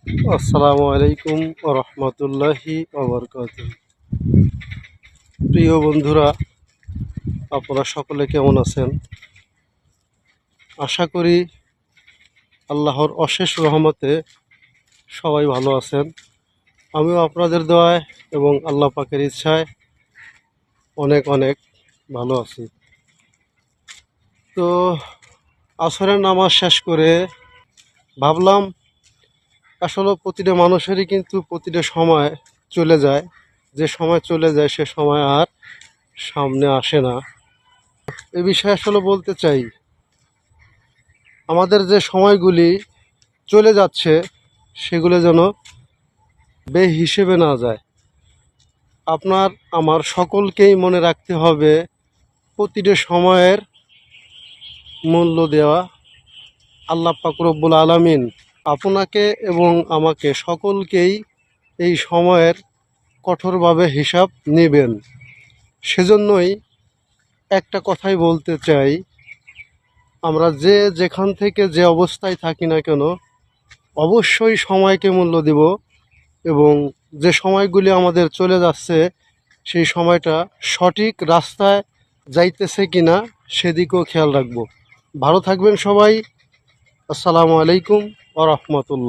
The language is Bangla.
আসসালামু আলাইকুম ওয়া রাহমাতুল্লাহি ওয়া বারাকাতুহু। প্রিয় বন্ধুরা, আপনারা সকলে কেমন আছেন? আশা করি আল্লাহর অশেষ রহমতে সবাই ভালো আছেন। আমিও আপনাদের দোয়ায় এবং আল্লাহ পাকের ইচ্ছায় অনেক অনেক ভালো আছি। তো আসরের নামাজ শেষ করে ভাবলাম, আসলে প্রতিটা মানুষেরই কিন্তু প্রতিটা সময় চলে যায়। যে সময় চলে যায় সে সময় আর সামনে আসে না। এ বিষয়ে আসলে বলতে চাই, আমাদের যে সময়গুলি চলে যাচ্ছে সেগুলো যেন বেহিসেবে না যায়। আপনার আমার সকলকেই মনে রাখতে হবে প্রতিটা সময়ের মূল্য দেওয়া। আল্লাহ পাক রব্বুল আলামিন আপনাকে এবং আমাকে সকলকেই এই সময়ের কঠোরভাবে হিসাব নেবেন। সেজন্যই একটা কথাই বলতে চাই, আমরা যে যেখান থেকে যে অবস্থায় থাকি না কেন অবশ্যই সময়কে মূল্য দিব এবং যে সময়গুলি আমাদের চলে যাচ্ছে সেই সময়টা সঠিক রাস্তায় যাইতেছে কিনা সেদিকেও খেয়াল রাখবো। ভালো থাকবেন সবাই। আসসালামু আলাইকুম ওয়া রাহমাতুল্লাহ।